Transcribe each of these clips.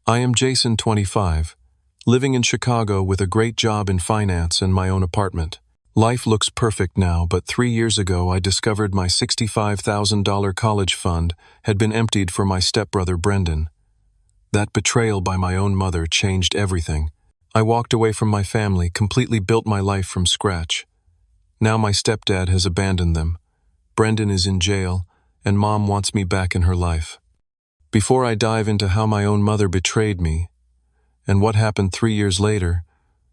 I am Jason, 25, living in Chicago with a great job in finance and my own apartment. Life looks perfect now, but 3 years ago I discovered my $65,000 college fund had been emptied for my stepbrother Brendan. That betrayal by my own mother changed everything. I walked away from my family, completely built my life from scratch. Now my stepdad has abandoned them. Brendan is in jail, and Mom wants me back in her life. Before I dive into how my own mother betrayed me and what happened 3 years later,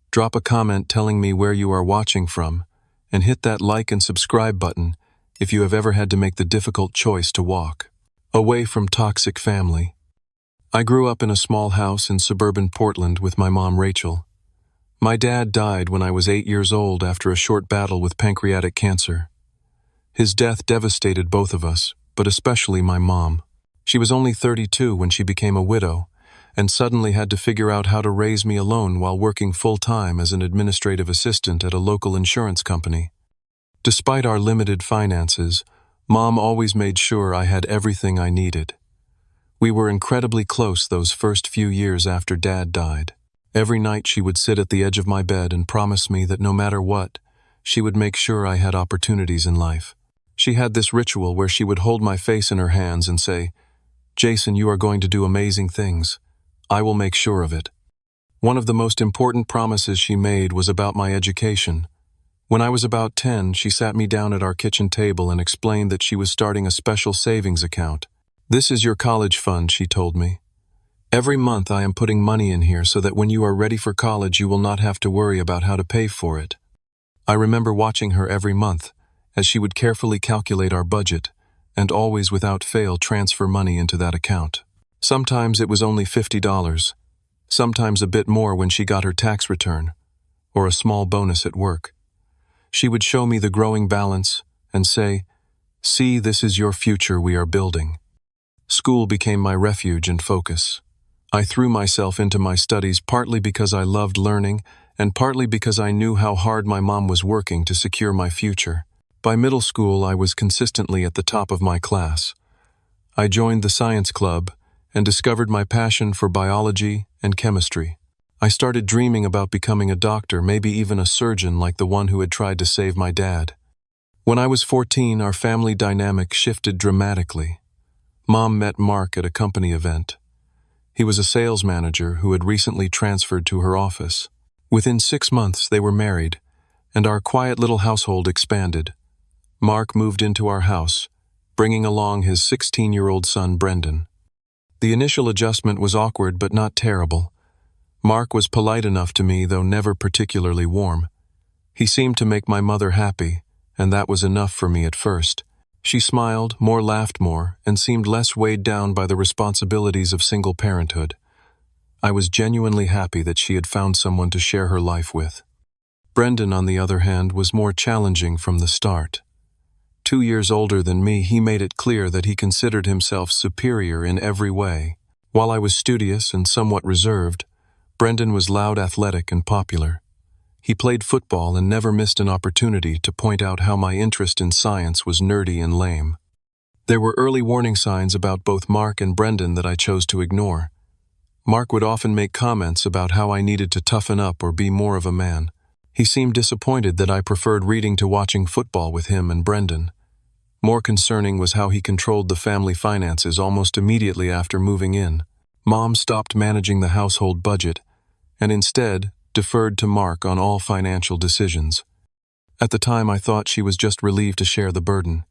drop a comment telling me where you are watching from, and hit that like and subscribe button if you have ever had to make the difficult choice to walk away from toxic family. I grew up in a small house in suburban Portland with my mom Rachel. My dad died when I was 8 years old after a short battle with pancreatic cancer. His death devastated both of us, but especially my mom. She was only 32 when she became a widow, and suddenly had to figure out how to raise me alone while working full-time as an administrative assistant at a local insurance company. Despite our limited finances, Mom always made sure I had everything I needed. We were incredibly close those first few years after Dad died. Every night she would sit at the edge of my bed and promise me that no matter what, she would make sure I had opportunities in life. She had this ritual where she would hold my face in her hands and say, "Jason, you are going to do amazing things. I will make sure of it." One of the most important promises she made was about my education. When I was about 10, she sat me down at our kitchen table and explained that she was starting a special savings account. "This is your college fund," she told me. "Every month I am putting money in here so that when you are ready for college you will not have to worry about how to pay for it." I remember watching her every month as she would carefully calculate our budget and always without fail transfer money into that account. Sometimes it was only $50, sometimes a bit more when she got her tax return, or a small bonus at work. She would show me the growing balance and say, "See, this is your future we are building." School became my refuge and focus. I threw myself into my studies partly because I loved learning and partly because I knew how hard my mom was working to secure my future. By middle school, I was consistently at the top of my class. I joined the science club and discovered my passion for biology and chemistry. I started dreaming about becoming a doctor, maybe even a surgeon like the one who had tried to save my dad. When I was 14, our family dynamic shifted dramatically. Mom met Mark at a company event. He was a sales manager who had recently transferred to her office. Within 6 months, they were married, and our quiet little household expanded. Mark moved into our house, bringing along his 16-year-old son, Brendan. The initial adjustment was awkward but not terrible. Mark was polite enough to me, though never particularly warm. He seemed to make my mother happy, and that was enough for me at first. She smiled, laughed more, and seemed less weighed down by the responsibilities of single parenthood. I was genuinely happy that she had found someone to share her life with. Brendan, on the other hand, was more challenging from the start. 2 years older than me, he made it clear that he considered himself superior in every way. While I was studious and somewhat reserved, Brendan was loud, athletic, and popular. He played football and never missed an opportunity to point out how my interest in science was nerdy and lame. There were early warning signs about both Mark and Brendan that I chose to ignore. Mark would often make comments about how I needed to toughen up or be more of a man. He seemed disappointed that I preferred reading to watching football with him and Brendan. More concerning was how he controlled the family finances almost immediately after moving in. Mom stopped managing the household budget and instead deferred to Mark on all financial decisions. At the time, I thought she was just relieved to share the burden.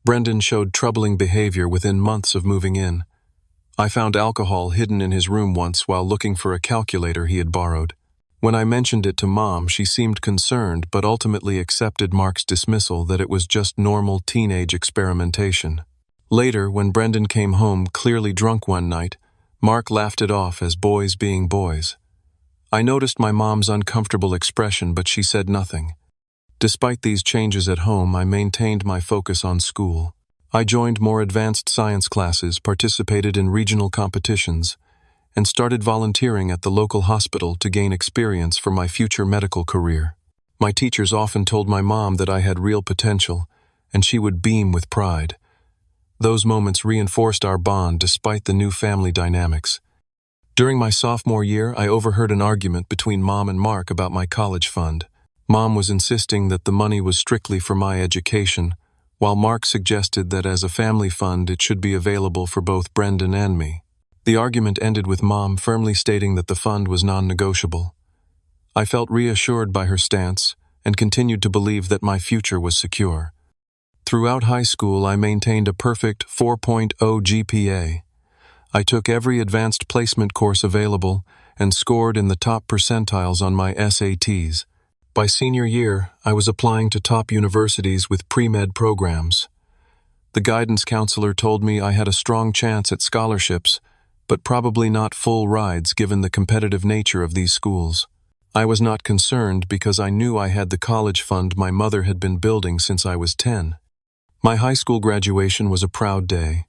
Brendan showed troubling behavior within months of moving in. I found alcohol hidden in his room once while looking for a calculator he had borrowed. When I mentioned it to Mom, she seemed concerned but ultimately accepted Mark's dismissal that it was just normal teenage experimentation. Later, when Brendan came home clearly drunk one night, Mark laughed it off as boys being boys. I noticed my mom's uncomfortable expression, but she said nothing. Despite these changes at home, I maintained my focus on school. I joined more advanced science classes, participated in regional competitions, and started volunteering at the local hospital to gain experience for my future medical career. My teachers often told my mom that I had real potential, and she would beam with pride. Those moments reinforced our bond despite the new family dynamics. During my sophomore year, I overheard an argument between Mom and Mark about my college fund. Mom was insisting that the money was strictly for my education, while Mark suggested that as a family fund it should be available for both Brendan and me. The argument ended with Mom firmly stating that the fund was non-negotiable. I felt reassured by her stance and continued to believe that my future was secure. Throughout high school, I maintained a perfect 4.0 GPA. I took every advanced placement course available and scored in the top percentiles on my SATs. By senior year, I was applying to top universities with pre-med programs. The guidance counselor told me I had a strong chance at scholarships, but probably not full rides given the competitive nature of these schools. I was not concerned because I knew I had the college fund my mother had been building since I was 10. My high school graduation was a proud day.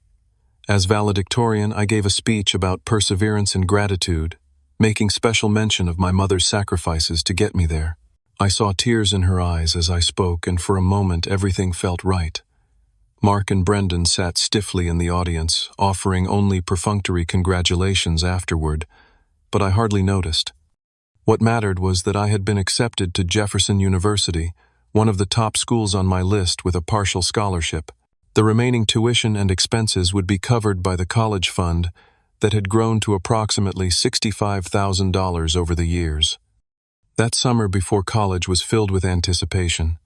As valedictorian, I gave a speech about perseverance and gratitude, making special mention of my mother's sacrifices to get me there. I saw tears in her eyes as I spoke, and for a moment everything felt right. Mark and Brendan sat stiffly in the audience, offering only perfunctory congratulations afterward, but I hardly noticed. What mattered was that I had been accepted to Jefferson University, one of the top schools on my list, with a partial scholarship. The remaining tuition and expenses would be covered by the college fund that had grown to approximately $65,000 over the years. That summer before college was filled with anticipation.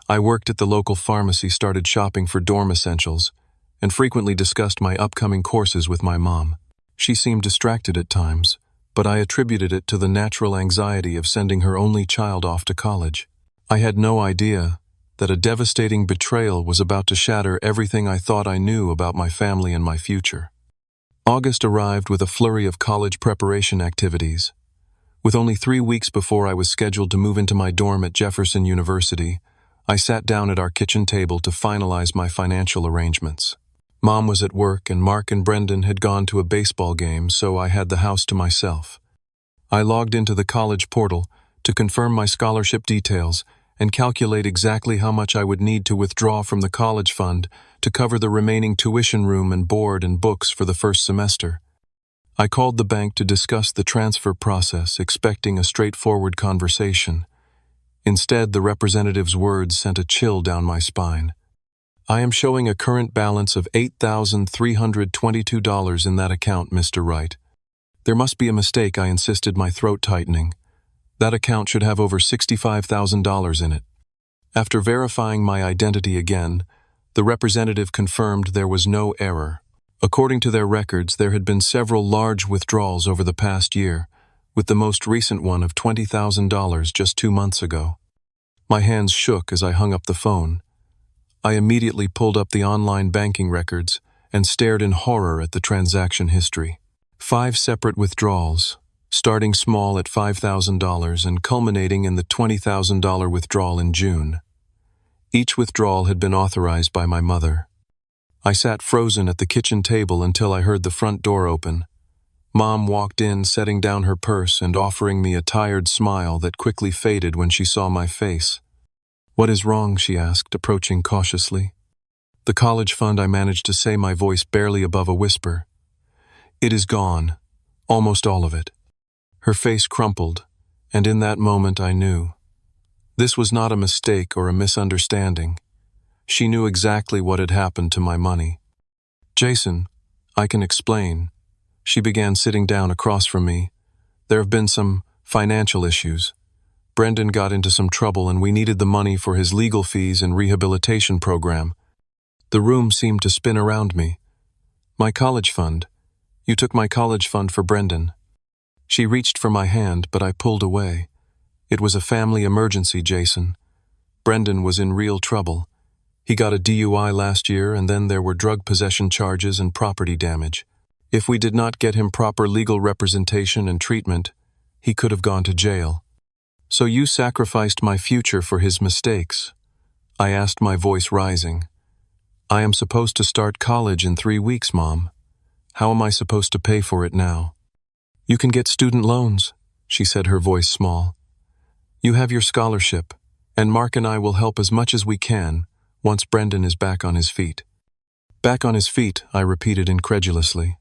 I worked at the local pharmacy, started shopping for dorm essentials, and frequently discussed my upcoming courses with my mom. She seemed distracted at times, but I attributed it to the natural anxiety of sending her only child off to college. I had no idea that a devastating betrayal was about to shatter everything I thought I knew about my family and my future. August arrived with a flurry of college preparation activities. With only 3 weeks before I was scheduled to move into my dorm at Jefferson University, I sat down at our kitchen table to finalize my financial arrangements. Mom was at work and Mark and Brendan had gone to a baseball game, so I had the house to myself. I logged into the college portal to confirm my scholarship details and calculate exactly how much I would need to withdraw from the college fund to cover the remaining tuition, room and board and books for the first semester. I called the bank to discuss the transfer process, expecting a straightforward conversation. Instead, the representative's words sent a chill down my spine. "I am showing a current balance of $8,322 in that account, Mr. Wright." "There must be a mistake," I insisted, my throat tightening. "That account should have over $65,000 in it." After verifying my identity again, the representative confirmed there was no error. According to their records, there had been several large withdrawals over the past year, with the most recent one of $20,000 just 2 months ago. My hands shook as I hung up the phone. I immediately pulled up the online banking records and stared in horror at the transaction history. 5 separate withdrawals, starting small at $5,000 and culminating in the $20,000 withdrawal in June. Each withdrawal had been authorized by my mother. I sat frozen at the kitchen table until I heard the front door open. Mom walked in, setting down her purse and offering me a tired smile that quickly faded when she saw my face. "What is wrong?" she asked, approaching cautiously. "The college fund," I managed to say, my voice barely above a whisper. "It is gone, almost all of it." Her face crumpled, and in that moment I knew. This was not a mistake or a misunderstanding. She knew exactly what had happened to my money. "Jason, I can explain." She began, sitting down across from me. "There have been some financial issues. Brendan got into some trouble and we needed the money for his legal fees and rehabilitation program." The room seemed to spin around me. "My college fund. You took my college fund for Brendan." She reached for my hand, but I pulled away. "It was a family emergency, Jason. Brendan was in real trouble. He got a DUI last year, and then there were drug possession charges and property damage. If we did not get him proper legal representation and treatment, he could have gone to jail. So you sacrificed my future for his mistakes?" I asked, my voice rising. "I am supposed to start college in 3 weeks, Mom. How am I supposed to pay for it now?" "You can get student loans," she said, her voice small. "You have your scholarship, and Mark and I will help as much as we can once Brendan is back on his feet." "Back on his feet," I repeated incredulously.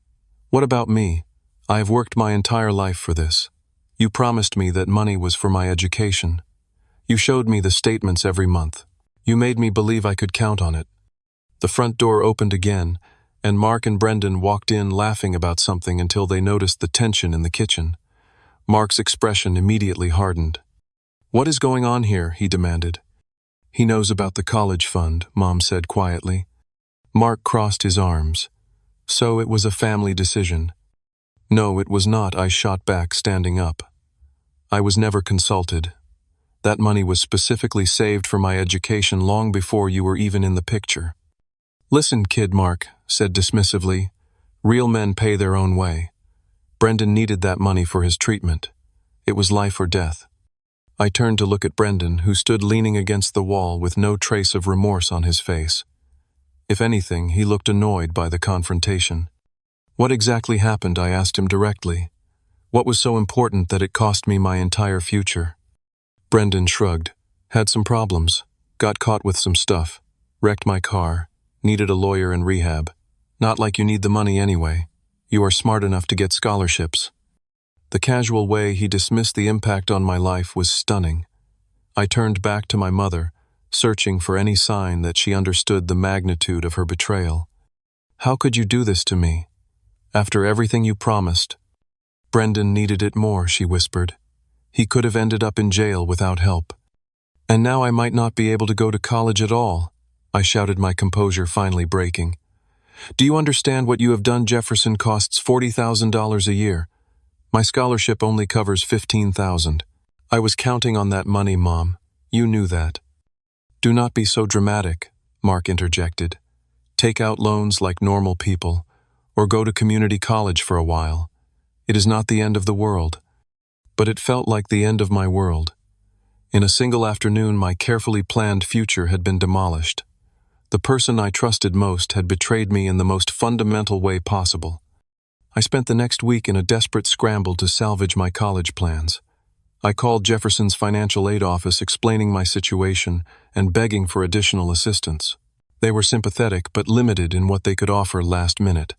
"What about me? I have worked my entire life for this. You promised me that money was for my education. You showed me the statements every month. You made me believe I could count on it. The front door opened again, and Mark and Brendan walked in laughing about something until they noticed the tension in the kitchen. Mark's expression immediately hardened. "What is going on here?" he demanded. "He knows about the college fund," Mom said quietly. Mark crossed his arms. "So it was a family decision." "No, it was not," I shot back, standing up. "I was never consulted. That money was specifically saved for my education long before you were even in the picture." "Listen, kid," Mark said dismissively. "Real men pay their own way. Brendan needed that money for his treatment. It was life or death." I turned to look at Brendan, who stood leaning against the wall with no trace of remorse on his face. If anything, he looked annoyed by the confrontation. "What exactly happened?" I asked him directly. "What was so important that it cost me my entire future?" Brendan shrugged. "Had some problems. Got caught with some stuff. Wrecked my car. Needed a lawyer and rehab. Not like you need the money anyway. You are smart enough to get scholarships." The casual way he dismissed the impact on my life was stunning. I turned back to my mother, searching for any sign that she understood the magnitude of her betrayal. "How could you do this to me? After everything you promised?" "Brendan needed it more," she whispered. "He could have ended up in jail without help. And now I might not be able to go to college at all," I shouted, my composure finally breaking. "Do you understand what you have done? Jefferson costs $40,000 a year. My scholarship only covers $15,000. I was counting on that money, Mom. You knew that." "Do not be so dramatic," Mark interjected. "Take out loans like normal people, or go to community college for a while. It is not the end of the world." But it felt like the end of my world. In a single afternoon, my carefully planned future had been demolished. The person I trusted most had betrayed me in the most fundamental way possible. I spent the next week in a desperate scramble to salvage my college plans. I called Jefferson's financial aid office, explaining my situation and begging for additional assistance. They were sympathetic but limited in what they could offer last minute.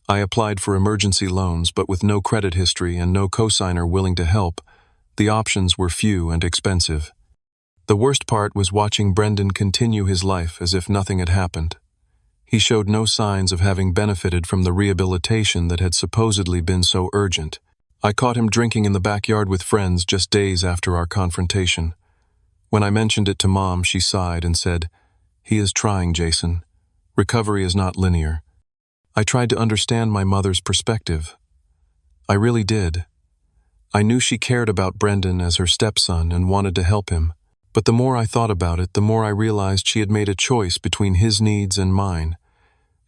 I applied for emergency loans, but with no credit history and no cosigner willing to help, the options were few and expensive. The worst part was watching Brendan continue his life as if nothing had happened. He showed no signs of having benefited from the rehabilitation that had supposedly been so urgent. I caught him drinking in the backyard with friends just days after our confrontation. When I mentioned it to Mom, she sighed and said, "He is trying, Jason. Recovery is not linear." I tried to understand my mother's perspective. I really did. I knew she cared about Brendan as her stepson and wanted to help him. But the more I thought about it, the more I realized she had made a choice between his needs and mine,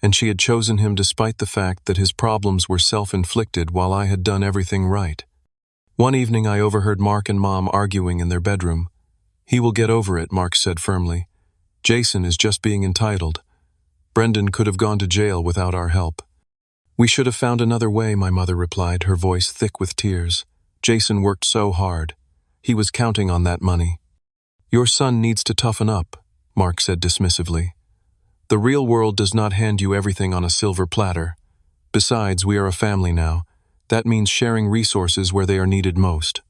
and she had chosen him despite the fact that his problems were self-inflicted while I had done everything right. One evening I overheard Mark and Mom arguing in their bedroom. "He will get over it," Mark said firmly. "Jason is just being entitled. Brendan could have gone to jail without our help." "We should have found another way," my mother replied, her voice thick with tears. "Jason worked so hard. He was counting on that money." "Your son needs to toughen up," Mark said dismissively. "The real world does not hand you everything on a silver platter. Besides, we are a family now. That means sharing resources where they are needed most."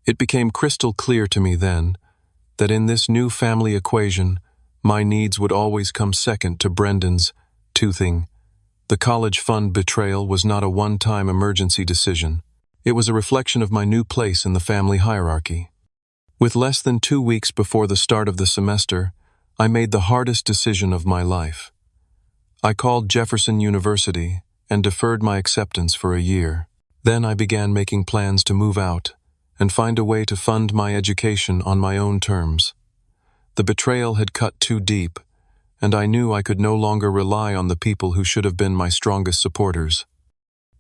It became crystal clear to me then that in this new family equation, my needs would always come second to Brendan's toothing. The college fund betrayal was not a one-time emergency decision. It was a reflection of my new place in the family hierarchy. With less than 2 weeks before the start of the semester, I made the hardest decision of my life. I called Jefferson University and deferred my acceptance for a year. Then I began making plans to move out and find a way to fund my education on my own terms. The betrayal had cut too deep, and I knew I could no longer rely on the people who should have been my strongest supporters.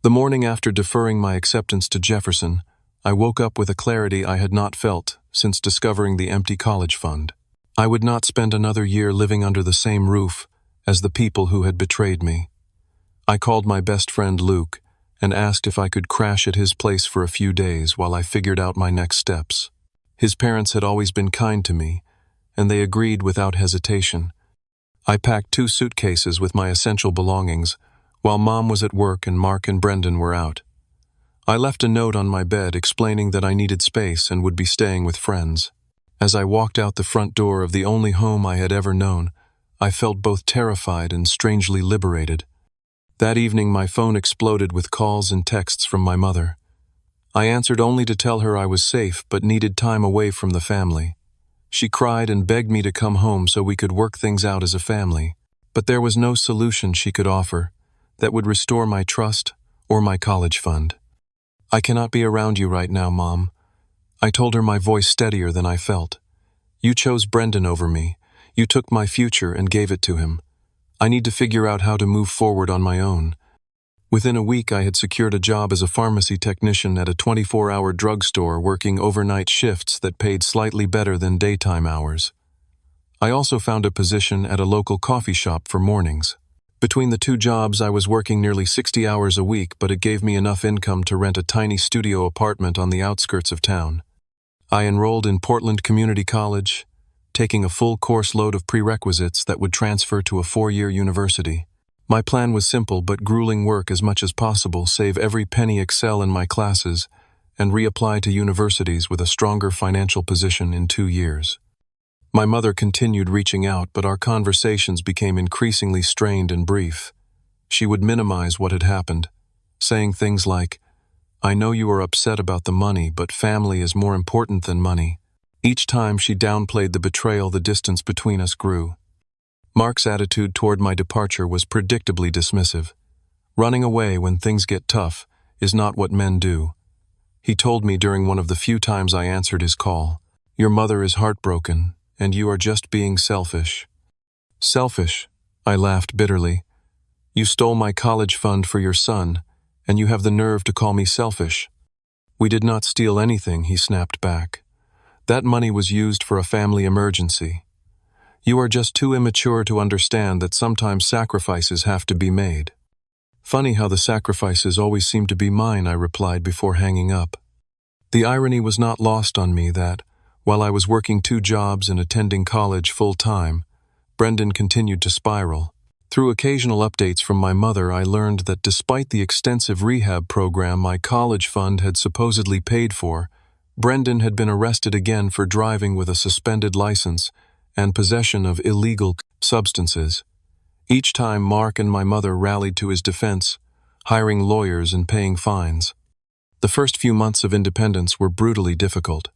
The morning after deferring my acceptance to Jefferson, I woke up with a clarity I had not felt since discovering the empty college fund. I would not spend another year living under the same roof as the people who had betrayed me. I called my best friend Luke and asked if I could crash at his place for a few days while I figured out my next steps. His parents had always been kind to me, and they agreed without hesitation. I packed 2 suitcases with my essential belongings, while Mom was at work and Mark and Brendan were out. I left a note on my bed explaining that I needed space and would be staying with friends. As I walked out the front door of the only home I had ever known, I felt both terrified and strangely liberated. That evening, my phone exploded with calls and texts from my mother. I answered only to tell her I was safe but needed time away from the family. She cried and begged me to come home so we could work things out as a family, but there was no solution she could offer that would restore my trust or my college fund. "I cannot be around you right now, Mom," I told her, my voice steadier than I felt. "You chose Brendan over me. You took my future and gave it to him. I need to figure out how to move forward on my own." Within a week, I had secured a job as a pharmacy technician at a 24-hour drugstore, working overnight shifts that paid slightly better than daytime hours. I also found a position at a local coffee shop for mornings. Between the two jobs, I was working nearly 60 hours a week, but it gave me enough income to rent a tiny studio apartment on the outskirts of town. I enrolled in Portland Community College, taking a full course load of prerequisites that would transfer to a 4-year university. My plan was simple but grueling: work as much as possible, save every penny, excel in my classes, and reapply to universities with a stronger financial position in 2 years. My mother continued reaching out, but our conversations became increasingly strained and brief. She would minimize what had happened, saying things like, "I know you are upset about the money, but family is more important than money." Each time she downplayed the betrayal, the distance between us grew. Mark's attitude toward my departure was predictably dismissive. Running away when things get tough is not what men do. He told me during one of the few times I answered his call, "Your mother is heartbroken, and you are just being selfish." "Selfish?" I laughed bitterly. "You stole my college fund for your son, and you have the nerve to call me selfish." "We did not steal anything," he snapped back. "That money was used for a family emergency. You are just too immature to understand that sometimes sacrifices have to be made." "Funny how the sacrifices always seem to be mine," I replied before hanging up. The irony was not lost on me that, while I was working 2 jobs and attending college full-time, Brendan continued to spiral. Through occasional updates from my mother, I learned that despite the extensive rehab program my college fund had supposedly paid for, Brendan had been arrested again for driving with a suspended license and possession of illegal substances. Each time, Mark and my mother rallied to his defense, hiring lawyers and paying fines. The first few months of independence were brutally difficult.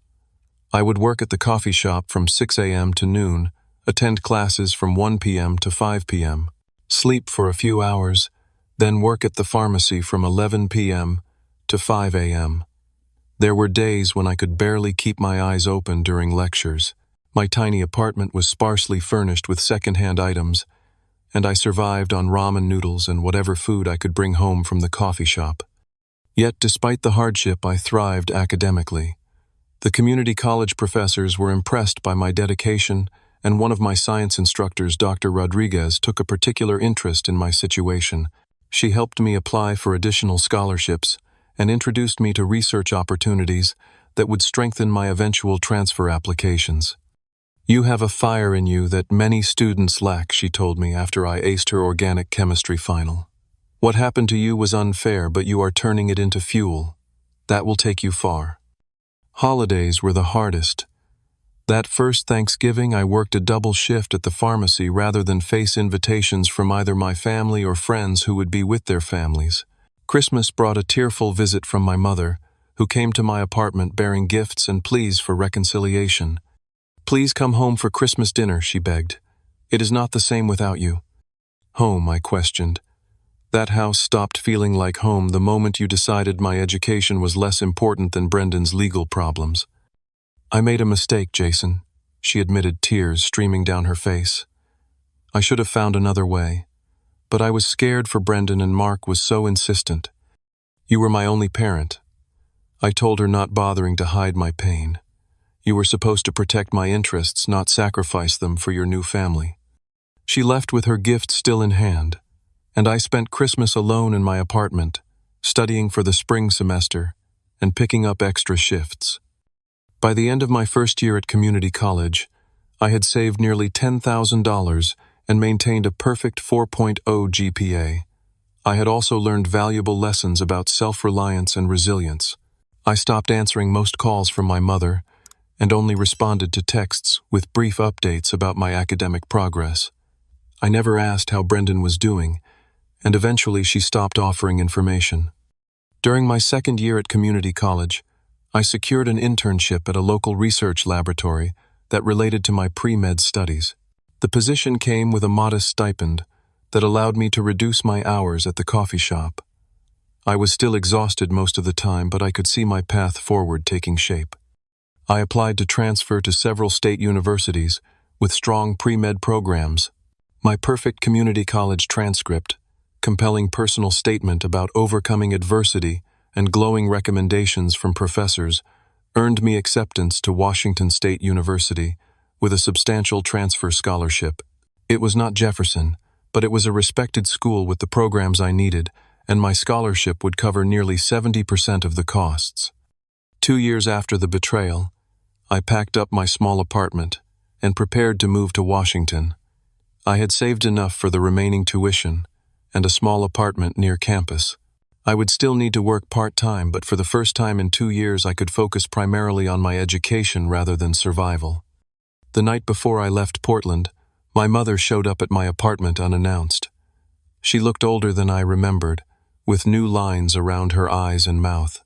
I would work at the coffee shop from 6 a.m. to noon, attend classes from 1 p.m. to 5 p.m., sleep for a few hours, then work at the pharmacy from 11 p.m. to 5 a.m. There were days when I could barely keep my eyes open during lectures. My tiny apartment was sparsely furnished with second-hand items, and I survived on ramen noodles and whatever food I could bring home from the coffee shop. Yet, despite the hardship, I thrived academically. The community college professors were impressed by my dedication, and one of my science instructors, Dr. Rodriguez, took a particular interest in my situation. She helped me apply for additional scholarships and introduced me to research opportunities that would strengthen my eventual transfer applications. "You have a fire in you that many students lack," she told me after I aced her organic chemistry final. "What happened to you was unfair, but you are turning it into fuel. That will take you far." Holidays were the hardest. That first Thanksgiving, I worked a double shift at the pharmacy rather than face invitations from either my family or friends who would be with their families. Christmas brought a tearful visit from my mother, who came to my apartment bearing gifts and pleas for reconciliation. "Please come home for Christmas dinner," she begged. "It is not the same without you." "Home?" I questioned. "That house stopped feeling like home the moment you decided my education was less important than Brendan's legal problems." "I made a mistake, Jason," she admitted, tears streaming down her face. "I should have found another way. But I was scared for Brendan, and Mark was so insistent. You were my only parent." I told her, not bothering to hide my pain. "You were supposed to protect my interests, not sacrifice them for your new family." She left with her gift still in hand, and I spent Christmas alone in my apartment, studying for the spring semester and picking up extra shifts. By the end of my first year at community college, I had saved nearly $10,000 and maintained a perfect 4.0 GPA. I had also learned valuable lessons about self-reliance and resilience. I stopped answering most calls from my mother and only responded to texts with brief updates about my academic progress. I never asked how Brendan was doing, and eventually she stopped offering information. During my second year at community college, I secured an internship at a local research laboratory that related to my pre-med studies. The position came with a modest stipend that allowed me to reduce my hours at the coffee shop. I was still exhausted most of the time, but I could see my path forward taking shape. I applied to transfer to several state universities with strong pre-med programs. My perfect community college transcript, compelling personal statement about overcoming adversity, and glowing recommendations from professors earned me acceptance to Washington State University with a substantial transfer scholarship. It was not Jefferson, but it was a respected school with the programs I needed, and my scholarship would cover nearly 70% of the costs. 2 years after the betrayal, I packed up my small apartment and prepared to move to Washington. I had saved enough for the remaining tuition and a small apartment near campus. I would still need to work part-time, but for the first time in 2 years I could focus primarily on my education rather than survival. The night before I left Portland, my mother showed up at my apartment unannounced. She looked older than I remembered, with new lines around her eyes and mouth.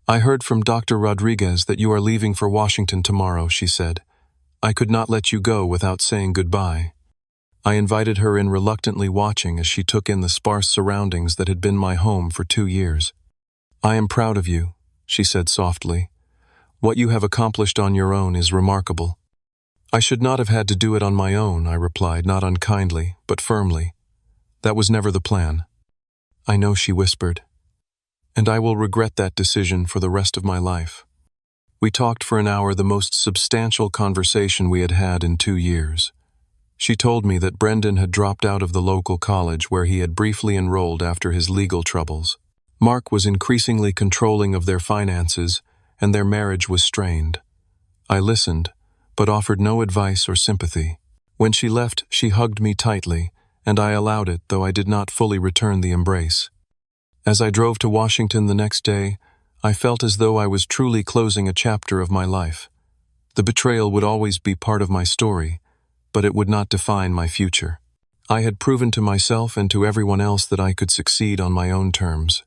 "I heard from Dr. Rodriguez that you are leaving for Washington tomorrow," she said. "I could not let you go without saying goodbye." I invited her in, reluctantly watching as she took in the sparse surroundings that had been my home for 2 years. "I am proud of you," she said softly. "What you have accomplished on your own is remarkable." "I should not have had to do it on my own," I replied, not unkindly, but firmly. "That was never the plan." "I know," she whispered, "and I will regret that decision for the rest of my life." We talked for an hour, the most substantial conversation we had had in 2 years. She told me that Brendan had dropped out of the local college where he had briefly enrolled after his legal troubles. Mark was increasingly controlling of their finances, and their marriage was strained. I listened, but offered no advice or sympathy. When she left, she hugged me tightly, and I allowed it, though I did not fully return the embrace. As I drove to Washington the next day, I felt as though I was truly closing a chapter of my life. The betrayal would always be part of my story, but it would not define my future. I had proven to myself and to everyone else that I could succeed on my own terms.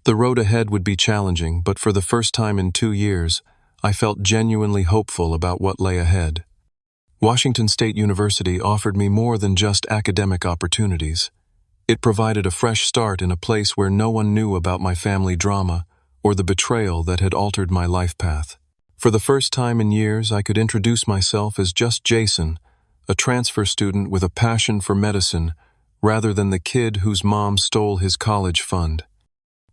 The road ahead would be challenging, but for the first time in 2 years, I felt genuinely hopeful about what lay ahead. Washington State University offered me more than just academic opportunities. It provided a fresh start in a place where no one knew about my family drama or the betrayal that had altered my life path. For the first time in years, I could introduce myself as just Jason, a transfer student with a passion for medicine, rather than the kid whose mom stole his college fund.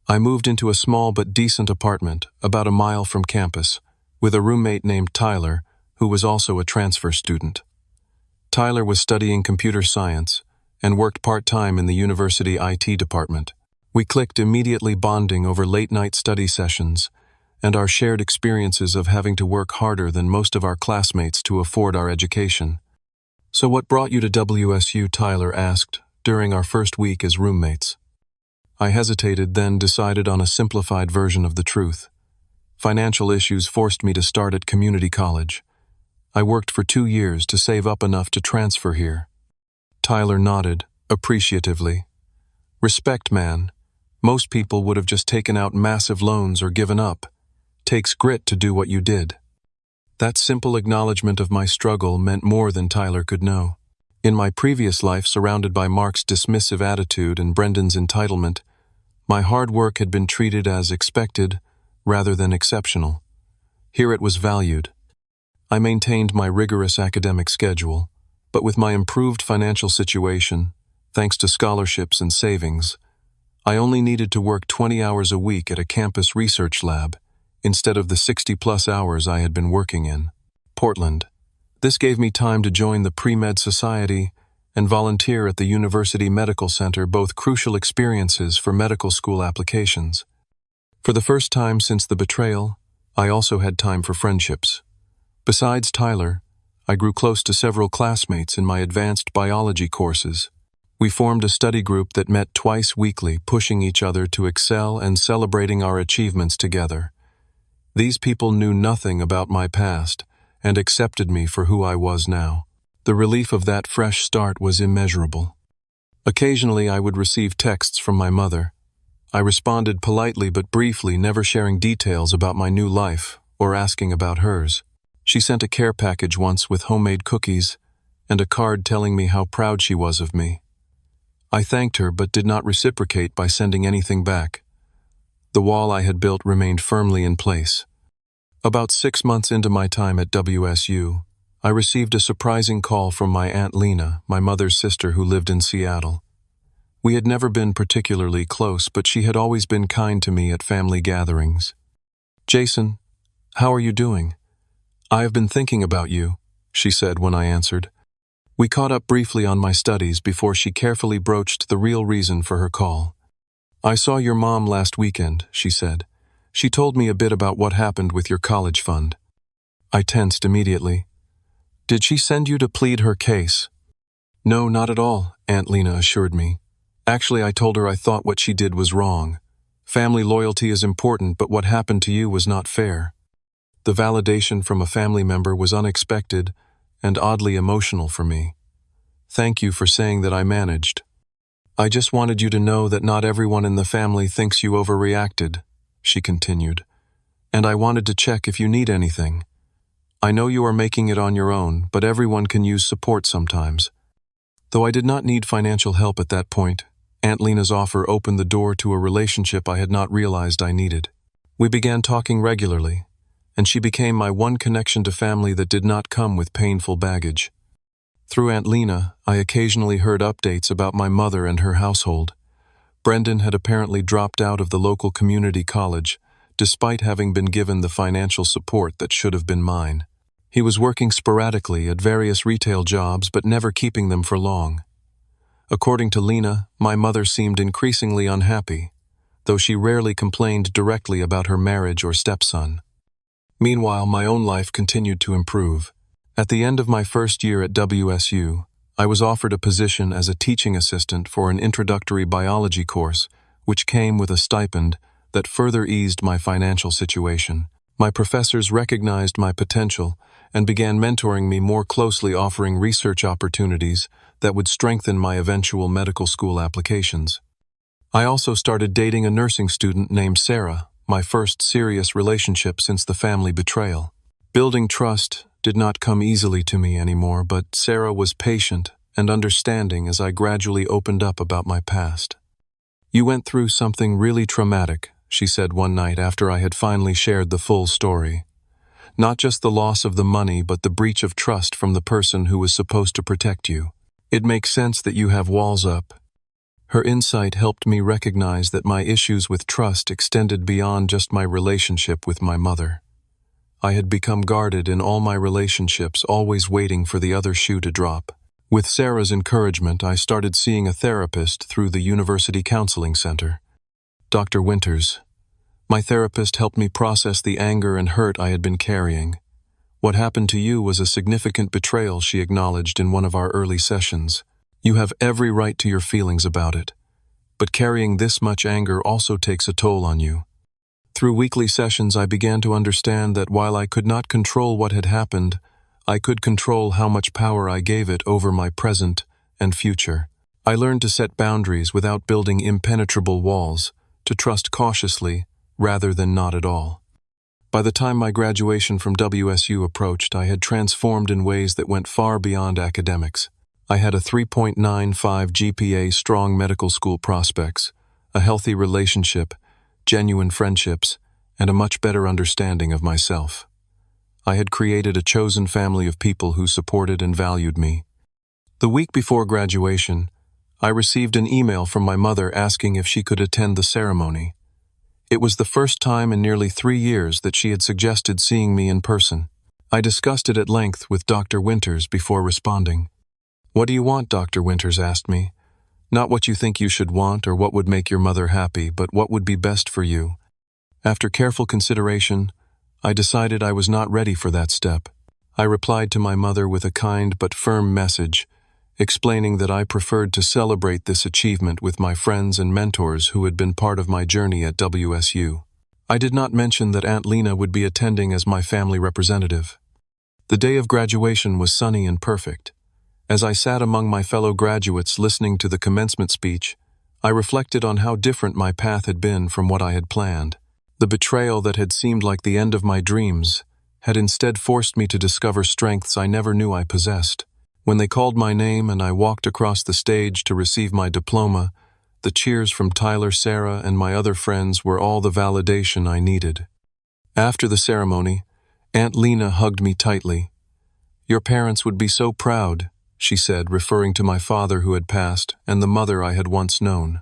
I moved into a small but decent apartment, about a mile from campus, with a roommate named Tyler, who was also a transfer student. Tyler was studying computer science and worked part-time in the university IT department. We clicked, immediately bonding over late-night study sessions and our shared experiences of having to work harder than most of our classmates to afford our education. "So what brought you to WSU?" Tyler asked during our first week as roommates. I hesitated, then decided on a simplified version of the truth. Financial issues forced me to start at community college. I worked for 2 years to save up enough to transfer here. Tyler nodded, appreciatively. "Respect, man. Most people would have just taken out massive loans or given up. Takes grit to do what you did." That simple acknowledgement of my struggle meant more than Tyler could know. In my previous life, surrounded by Mark's dismissive attitude and Brendan's entitlement, my hard work had been treated as expected rather than exceptional. Here it was valued. I maintained my rigorous academic schedule, but with my improved financial situation, thanks to scholarships and savings, I only needed to work 20 hours a week at a campus research lab, instead of the 60-plus hours I had been working in Portland. This gave me time to join the Pre-Med Society and volunteer at the University Medical Center, both crucial experiences for medical school applications. For the first time since the betrayal, I also had time for friendships. Besides Tyler, I grew close to several classmates in my advanced biology courses. We formed a study group that met twice weekly, pushing each other to excel and celebrating our achievements together. These people knew nothing about my past and accepted me for who I was now. The relief of that fresh start was immeasurable. Occasionally, I would receive texts from my mother. I responded politely but briefly, never sharing details about my new life or asking about hers. She sent a care package once with homemade cookies and a card telling me how proud she was of me. I thanked her but did not reciprocate by sending anything back. The wall I had built remained firmly in place. About 6 months into my time at WSU, I received a surprising call from my Aunt Lena, my mother's sister who lived in Seattle. We had never been particularly close, but she had always been kind to me at family gatherings. "Jason, how are you doing? I have been thinking about you," she said when I answered. We caught up briefly on my studies before she carefully broached the real reason for her call. "I saw your mom last weekend," she said. "She told me a bit about what happened with your college fund." I tensed immediately. "Did she send you to plead her case?" "No, not at all," Aunt Lena assured me. "Actually, I told her I thought what she did was wrong. Family loyalty is important, but what happened to you was not fair." The validation from a family member was unexpected and oddly emotional for me. "Thank you for saying that I managed. I just wanted you to know that not everyone in the family thinks you overreacted," she continued. "And I wanted to check if you need anything. I know you are making it on your own, but everyone can use support sometimes." Though I did not need financial help at that point, Aunt Lena's offer opened the door to a relationship I had not realized I needed. We began talking regularly, and she became my one connection to family that did not come with painful baggage. Through Aunt Lena, I occasionally heard updates about my mother and her household. Brendan had apparently dropped out of the local community college, despite having been given the financial support that should have been mine. He was working sporadically at various retail jobs, but never keeping them for long. According to Lena, my mother seemed increasingly unhappy, though she rarely complained directly about her marriage or stepson. Meanwhile, my own life continued to improve. At the end of my first year at WSU, I was offered a position as a teaching assistant for an introductory biology course, which came with a stipend that further eased my financial situation. My professors recognized my potential and began mentoring me more closely, offering research opportunities that would strengthen my eventual medical school applications. I also started dating a nursing student named Sarah, my first serious relationship since the family betrayal. Building trust did not come easily to me anymore, but Sarah was patient and understanding as I gradually opened up about my past. "You went through something really traumatic," she said one night after I had finally shared the full story. "Not just the loss of the money, but the breach of trust from the person who was supposed to protect you. It makes sense that you have walls up." Her insight helped me recognize that my issues with trust extended beyond just my relationship with my mother. I had become guarded in all my relationships, always waiting for the other shoe to drop. With Sarah's encouragement, I started seeing a therapist through the University Counseling Center. Dr. Winters. My therapist helped me process the anger and hurt I had been carrying. "What happened to you was a significant betrayal," she acknowledged in one of our early sessions. "You have every right to your feelings about it. But carrying this much anger also takes a toll on you." Through weekly sessions, I began to understand that while I could not control what had happened, I could control how much power I gave it over my present and future. I learned to set boundaries without building impenetrable walls, to trust cautiously rather than not at all. By the time my graduation from WSU approached, I had transformed in ways that went far beyond academics. I had a 3.95 GPA, strong medical school prospects, a healthy relationship, genuine friendships, and a much better understanding of myself. I had created a chosen family of people who supported and valued me. The week before graduation, I received an email from my mother asking if she could attend the ceremony. It was the first time in nearly 3 years that she had suggested seeing me in person. I discussed it at length with Dr. Winters before responding. "What do you want?" Dr. Winters asked me. "Not what you think you should want or what would make your mother happy, but what would be best for you." After careful consideration, I decided I was not ready for that step. I replied to my mother with a kind but firm message, explaining that I preferred to celebrate this achievement with my friends and mentors who had been part of my journey at WSU. I did not mention that Aunt Lena would be attending as my family representative. The day of graduation was sunny and perfect. As I sat among my fellow graduates listening to the commencement speech, I reflected on how different my path had been from what I had planned. The betrayal that had seemed like the end of my dreams had instead forced me to discover strengths I never knew I possessed. When they called my name and I walked across the stage to receive my diploma, the cheers from Tyler, Sarah, and my other friends were all the validation I needed. After the ceremony, Aunt Lena hugged me tightly. "Your parents would be so proud," she said, referring to my father who had passed and the mother I had once known.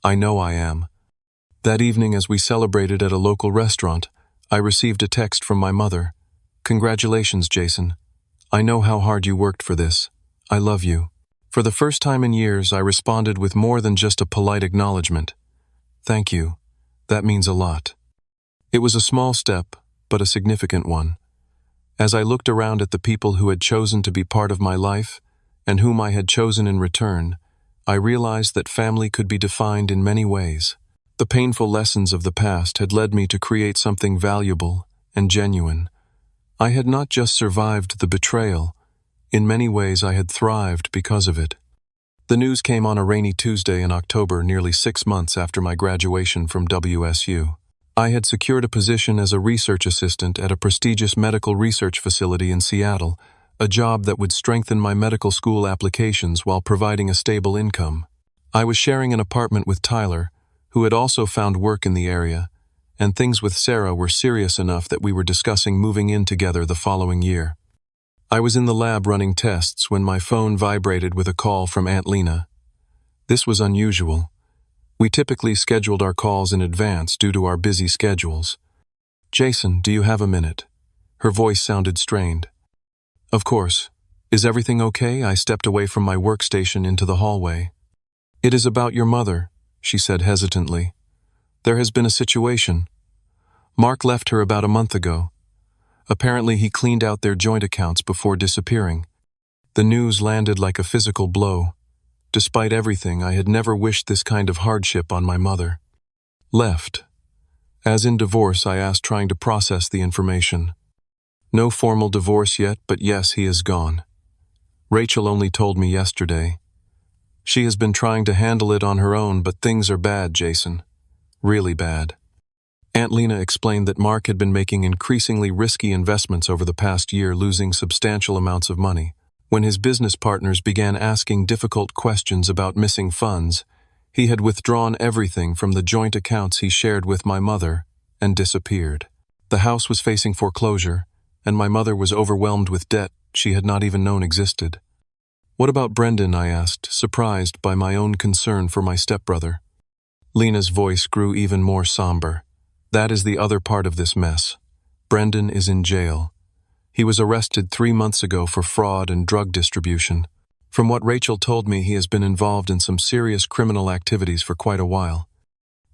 "I know I am." That evening, as we celebrated at a local restaurant, I received a text from my mother. "Congratulations, Jason. I know how hard you worked for this. I love you." For the first time in years, I responded with more than just a polite acknowledgement. "Thank you. That means a lot." It was a small step, but a significant one. As I looked around at the people who had chosen to be part of my life, and whom I had chosen in return, I realized that family could be defined in many ways. The painful lessons of the past had led me to create something valuable and genuine. I had not just survived the betrayal. In many ways, I had thrived because of it. The news came on a rainy Tuesday in October, nearly 6 months after my graduation from WSU. I had secured a position as a research assistant at a prestigious medical research facility in Seattle, a job that would strengthen my medical school applications while providing a stable income. I was sharing an apartment with Tyler, who had also found work in the area, and things with Sarah were serious enough that we were discussing moving in together the following year. I was in the lab running tests when my phone vibrated with a call from Aunt Lena. This was unusual. We typically scheduled our calls in advance due to our busy schedules. "Jason, do you have a minute?" Her voice sounded strained. "Of course. Is everything okay?" I stepped away from my workstation into the hallway. "It is about your mother," she said hesitantly. "There has been a situation. Mark left her about a month ago. Apparently he cleaned out their joint accounts before disappearing." The news landed like a physical blow. Despite everything, I had never wished this kind of hardship on my mother. "Left." As in divorce, I asked, trying to process the information. "No formal divorce yet, but yes, he is gone. Rachel only told me yesterday. She has been trying to handle it on her own, but things are bad, Jason. Really bad." Aunt Lena explained that Mark had been making increasingly risky investments over the past year, losing substantial amounts of money. When his business partners began asking difficult questions about missing funds, he had withdrawn everything from the joint accounts he shared with my mother and disappeared. The house was facing foreclosure, and my mother was overwhelmed with debt she had not even known existed. "What about Brendan?" I asked, surprised by my own concern for my stepbrother. Lena's voice grew even more somber. "That is the other part of this mess. Brendan is in jail. He was arrested 3 months ago for fraud and drug distribution. From what Rachel told me, he has been involved in some serious criminal activities for quite a while."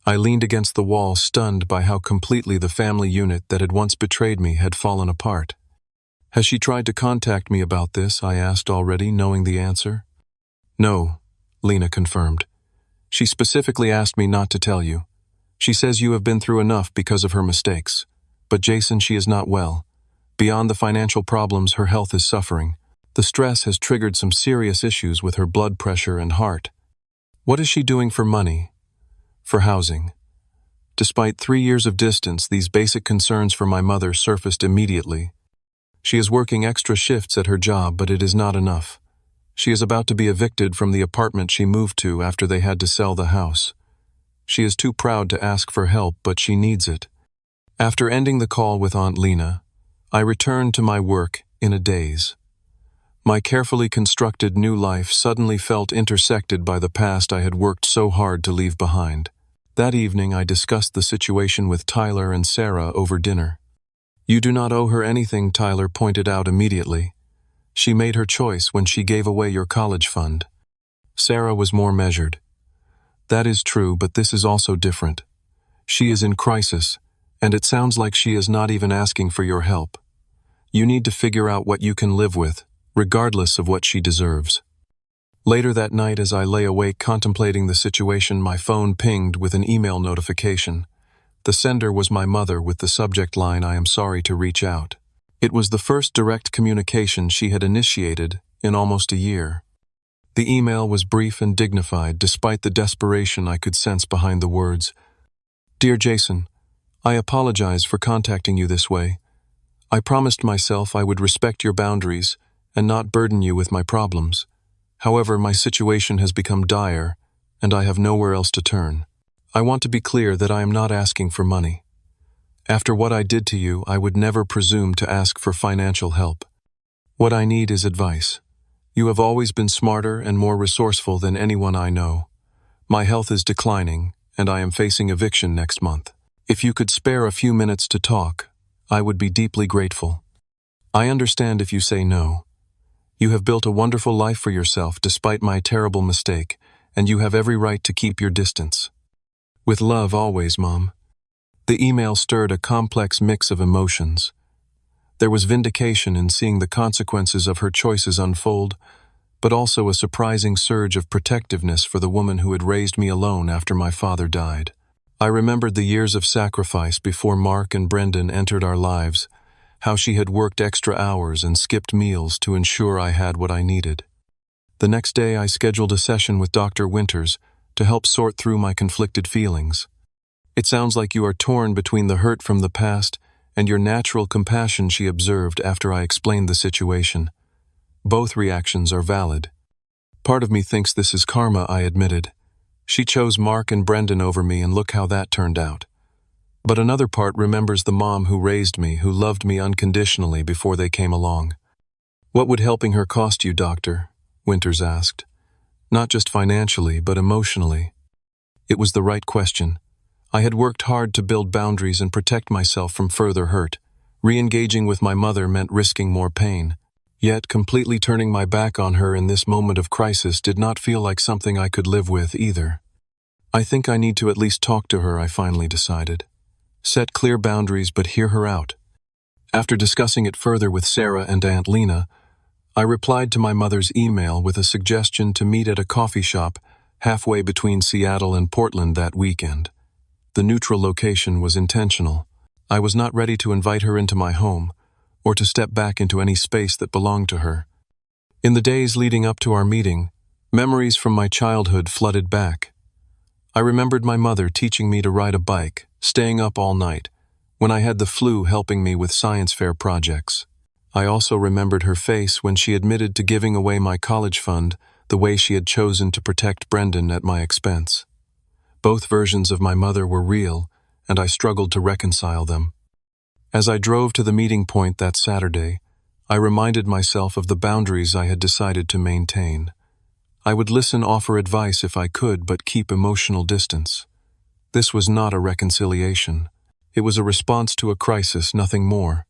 I leaned against the wall, stunned by how completely the family unit that had once betrayed me had fallen apart. "Has she tried to contact me about this?" I asked, already knowing the answer. "No," Lena confirmed. "She specifically asked me not to tell you. She says you have been through enough because of her mistakes. But Jason, she is not well. Beyond the financial problems, her health is suffering. The stress has triggered some serious issues with her blood pressure and heart." "What is she doing for money?" "For housing." Despite 3 years of distance, these basic concerns for my mother surfaced immediately. "She is working extra shifts at her job, but it is not enough. She is about to be evicted from the apartment she moved to after they had to sell the house. She is too proud to ask for help, but she needs it." After ending the call with Aunt Lena, I returned to my work in a daze. My carefully constructed new life suddenly felt intersected by the past I had worked so hard to leave behind. That evening, I discussed the situation with Tyler and Sarah over dinner. "You do not owe her anything," Tyler pointed out immediately. "She made her choice when she gave away your college fund." Sarah was more measured. "That is true, but this is also different. She is in crisis, and it sounds like she is not even asking for your help. You need to figure out what you can live with, regardless of what she deserves." Later that night, as I lay awake contemplating the situation, my phone pinged with an email notification. The sender was my mother with the subject line, "I am sorry to reach out." It was the first direct communication she had initiated in almost a year. The email was brief and dignified, despite the desperation I could sense behind the words. "Dear Jason, I apologize for contacting you this way. I promised myself I would respect your boundaries and not burden you with my problems. However, my situation has become dire, and I have nowhere else to turn. I want to be clear that I am not asking for money. After what I did to you, I would never presume to ask for financial help. What I need is advice. You have always been smarter and more resourceful than anyone I know. My health is declining, and I am facing eviction next month. If you could spare a few minutes to talk, I would be deeply grateful. I understand if you say no. You have built a wonderful life for yourself despite my terrible mistake, and you have every right to keep your distance. With love always, Mom." The email stirred a complex mix of emotions. There was vindication in seeing the consequences of her choices unfold, but also a surprising surge of protectiveness for the woman who had raised me alone after my father died. I remembered the years of sacrifice before Mark and Brendan entered our lives, how she had worked extra hours and skipped meals to ensure I had what I needed. The next day, I scheduled a session with Dr. Winters to help sort through my conflicted feelings. "It sounds like you are torn between the hurt from the past and your natural compassion," she observed after I explained the situation. "Both reactions are valid." "Part of me thinks this is karma," I admitted. "She chose Mark and Brendan over me, and look how that turned out. But another part remembers the mom who raised me, who loved me unconditionally before they came along." "What would helping her cost you, Doctor?" Winters asked. "Not just financially, but emotionally." It was the right question. I had worked hard to build boundaries and protect myself from further hurt. Re-engaging with my mother meant risking more pain. Yet, completely turning my back on her in this moment of crisis did not feel like something I could live with either. "I think I need to at least talk to her," I finally decided. "Set clear boundaries, but hear her out." After discussing it further with Sarah and Aunt Lena, I replied to my mother's email with a suggestion to meet at a coffee shop halfway between Seattle and Portland that weekend. The neutral location was intentional. I was not ready to invite her into my home, or to step back into any space that belonged to her. In the days leading up to our meeting, memories from my childhood flooded back. I remembered my mother teaching me to ride a bike, staying up all night, when I had the flu, helping me with science fair projects. I also remembered her face when she admitted to giving away my college fund the way she had chosen to protect Brendan at my expense. Both versions of my mother were real, and I struggled to reconcile them. As I drove to the meeting point that Saturday, I reminded myself of the boundaries I had decided to maintain. I would listen, offer advice if I could, but keep emotional distance. This was not a reconciliation. It was a response to a crisis, nothing more.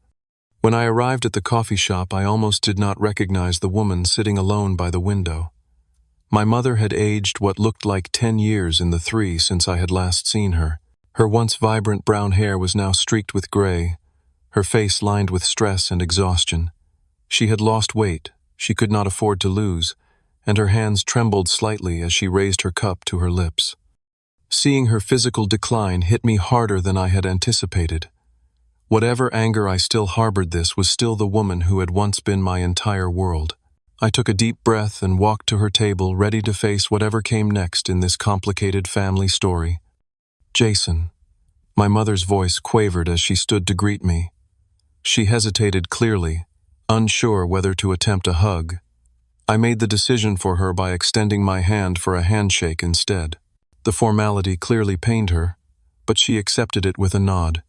When I arrived at the coffee shop, I almost did not recognize the woman sitting alone by the window. My mother had aged what looked like 10 years in the 3 since I had last seen her. Her once vibrant brown hair was now streaked with gray, her face lined with stress and exhaustion. She had lost weight she could not afford to lose, and her hands trembled slightly as she raised her cup to her lips. Seeing her physical decline hit me harder than I had anticipated. Whatever anger I still harbored, this was still the woman who had once been my entire world. I took a deep breath and walked to her table, ready to face whatever came next in this complicated family story. "Jason." My mother's voice quavered as she stood to greet me. She hesitated, clearly unsure whether to attempt a hug. I made the decision for her by extending my hand for a handshake instead. The formality clearly pained her, but she accepted it with a nod.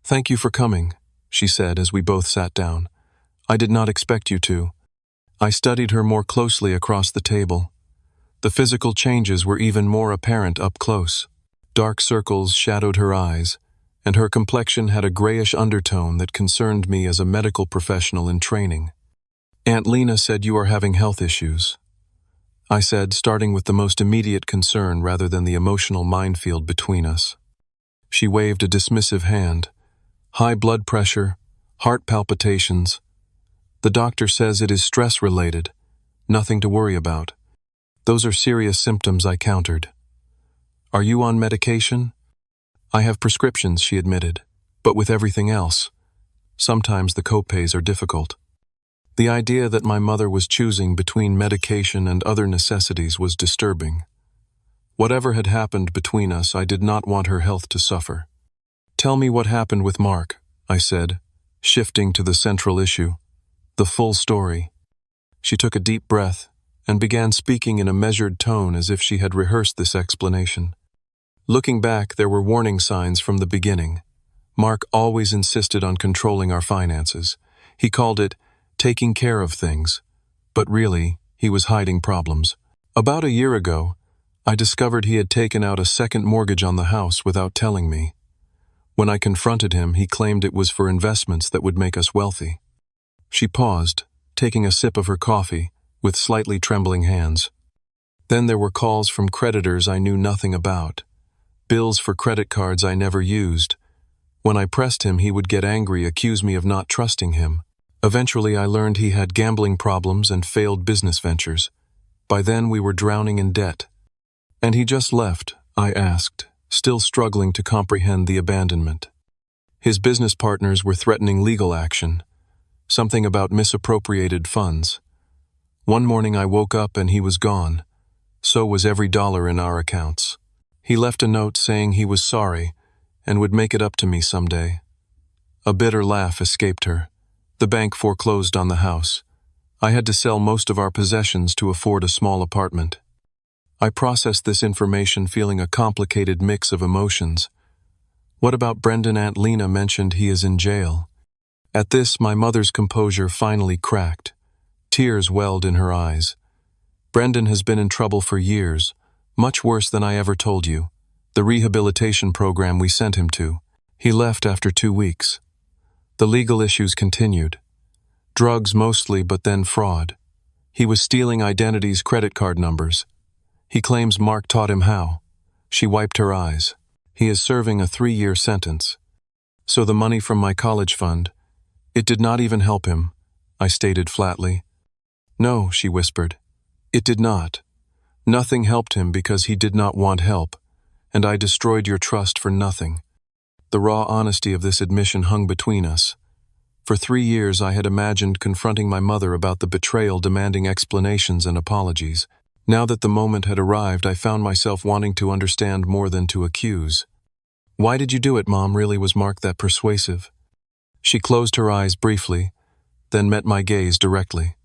"Thank you for coming," she said as we both sat down. "I did not expect you to." I studied her more closely across the table. The physical changes were even more apparent up close. Dark circles shadowed her eyes, and her complexion had a grayish undertone that concerned me as a medical professional in training. "Aunt Lena said you are having health issues," I said, starting with the most immediate concern rather than the emotional minefield between us. She waved a dismissive hand. "High blood pressure, heart palpitations. The doctor says it is stress-related, nothing to worry about." Those are serious symptoms, I countered. Are you on medication? I have prescriptions, she admitted. But with everything else, sometimes the copays are difficult. The idea that my mother was choosing between medication and other necessities was disturbing. Whatever had happened between us, I did not want her health to suffer. Tell me what happened with Mark, I said, shifting to the central issue. The full story. She took a deep breath and began speaking in a measured tone as if she had rehearsed this explanation. Looking back, there were warning signs from the beginning. Mark always insisted on controlling our finances. He called it taking care of things, but really, he was hiding problems. About a year ago, I discovered he had taken out a second mortgage on the house without telling me. When I confronted him, he claimed it was for investments that would make us wealthy. She paused, taking a sip of her coffee, with slightly trembling hands. Then there were calls from creditors I knew nothing about, bills for credit cards I never used. When I pressed him, he would get angry, accuse me of not trusting him. Eventually, I learned he had gambling problems and failed business ventures. By then, we were drowning in debt. And he just left, I asked, still struggling to comprehend the abandonment. His business partners were threatening legal action, something about misappropriated funds. One morning I woke up and he was gone. So was every dollar in our accounts. He left a note saying he was sorry and would make it up to me someday. A bitter laugh escaped her. The bank foreclosed on the house. I had to sell most of our possessions to afford a small apartment. I processed this information feeling a complicated mix of emotions. What about Brendan? Aunt Lena mentioned he is in jail. At this, my mother's composure finally cracked. Tears welled in her eyes. Brendan has been in trouble for years, much worse than I ever told you. The rehabilitation program we sent him to. He left after 2 weeks. The legal issues continued. Drugs mostly, but then fraud. He was stealing identities, credit card numbers. He claims Mark taught him how. She wiped her eyes. He is serving a 3-year sentence. So the money from my college fund, it did not even help him, I stated flatly. No, she whispered. It did not. Nothing helped him because he did not want help, and I destroyed your trust for nothing. The raw honesty of this admission hung between us. For 3 years I had imagined confronting my mother about the betrayal, demanding explanations and apologies. Now that the moment had arrived, I found myself wanting to understand more than to accuse. Why did you do it, Mom? Really, was Mark that persuasive? She closed her eyes briefly, then met my gaze directly.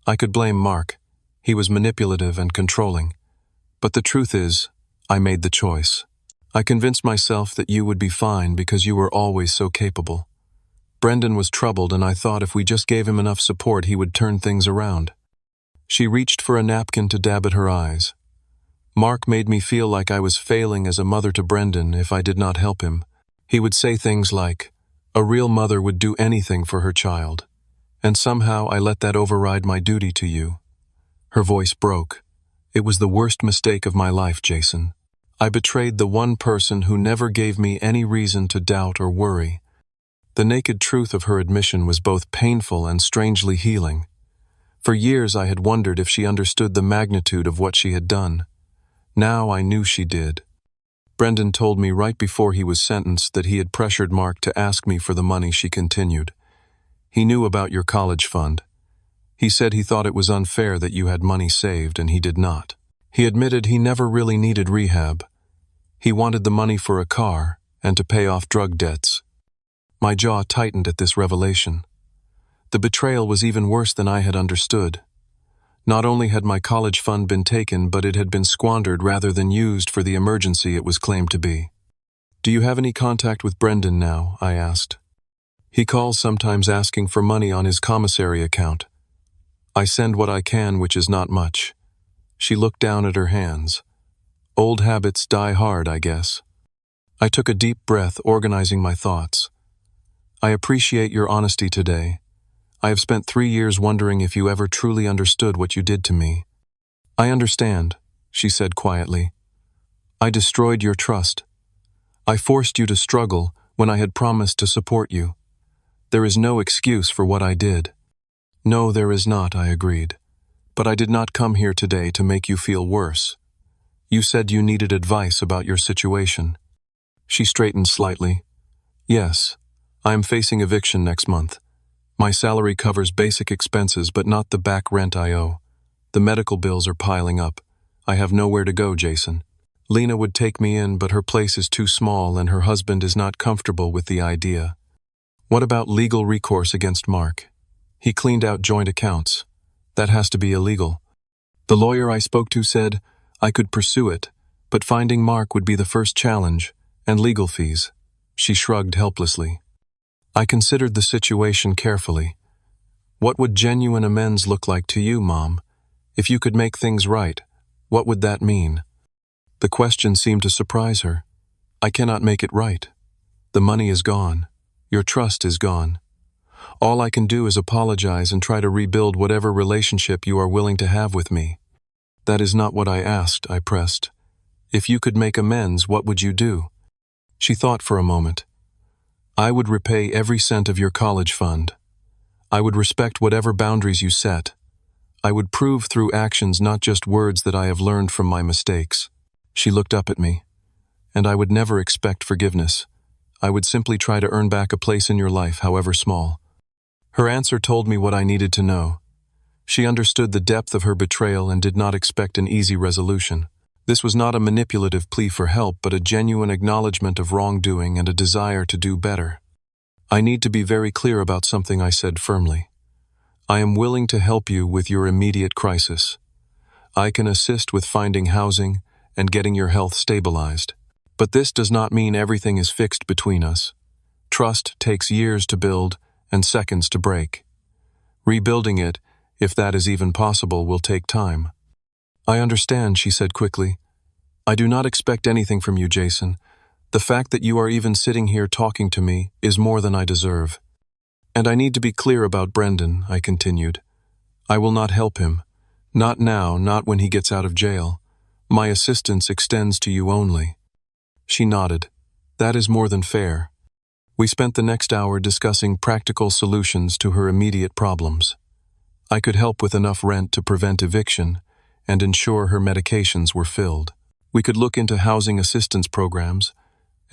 I could blame Mark. He was manipulative and controlling. But the truth is, I made the choice. I convinced myself that you would be fine because you were always so capable. Brendan was troubled, and I thought if we just gave him enough support, he would turn things around. She reached for a napkin to dab at her eyes. Mark made me feel like I was failing as a mother to Brendan if I did not help him. He would say things like, a real mother would do anything for her child. And somehow I let that override my duty to you. Her voice broke. It was the worst mistake of my life, Jason. I betrayed the one person who never gave me any reason to doubt or worry. The naked truth of her admission was both painful and strangely healing. For years I had wondered if she understood the magnitude of what she had done. Now I knew she did. Brendan told me right before he was sentenced that he had pressured Mark to ask me for the money. She continued. He knew about your college fund. He said he thought it was unfair that you had money saved and he did not. He admitted he never really needed rehab. He wanted the money for a car and to pay off drug debts. My jaw tightened at this revelation. The betrayal was even worse than I had understood. Not only had my college fund been taken, but it had been squandered rather than used for the emergency it was claimed to be. Do you have any contact with Brendan now? I asked. He calls sometimes asking for money on his commissary account. I send what I can, which is not much. She looked down at her hands. Old habits die hard, I guess. I took a deep breath, organizing my thoughts. I appreciate your honesty today. I have spent 3 years wondering if you ever truly understood what you did to me. I understand, she said quietly. I destroyed your trust. I forced you to struggle when I had promised to support you. There is no excuse for what I did. No, there is not, I agreed. but I did not come here today to make you feel worse. You said you needed advice about your situation. She straightened slightly. Yes, I am facing eviction next month. My salary covers basic expenses but not the back rent I owe. The medical bills are piling up. I have nowhere to go, Jason. Lena would take me in, but her place is too small and her husband is not comfortable with the idea. What about legal recourse against Mark? He cleaned out joint accounts. That has to be illegal. The lawyer I spoke to said I could pursue it, but finding Mark would be the first challenge, and legal fees. She shrugged helplessly. I considered the situation carefully. What would genuine amends look like to you, Mom? If you could make things right, what would that mean? The question seemed to surprise her. I cannot make it right. The money is gone. Your trust is gone. All I can do is apologize and try to rebuild whatever relationship you are willing to have with me. That is not what I asked, I pressed. If you could make amends, what would you do? She thought for a moment. I would repay every cent of your college fund. I would respect whatever boundaries you set. I would prove through actions, not just words, that I have learned from my mistakes. She looked up at me. And I would never expect forgiveness. I would simply try to earn back a place in your life, however small. Her answer told me what I needed to know. She understood the depth of her betrayal and did not expect an easy resolution. This was not a manipulative plea for help, but a genuine acknowledgement of wrongdoing and a desire to do better. I need to be very clear about something, I said firmly. I am willing to help you with your immediate crisis. I can assist with finding housing and getting your health stabilized. But this does not mean everything is fixed between us. Trust takes years to build and seconds to break. Rebuilding it, if that is even possible, will take time. I understand, she said quickly. I do not expect anything from you, Jason. The fact that you are even sitting here talking to me is more than I deserve. And I need to be clear about Brendan, I continued. I will not help him. Not now, not when he gets out of jail. My assistance extends to you only. She nodded. That is more than fair. We spent the next hour discussing practical solutions to her immediate problems. I could help with enough rent to prevent eviction and ensure her medications were filled. We could look into housing assistance programs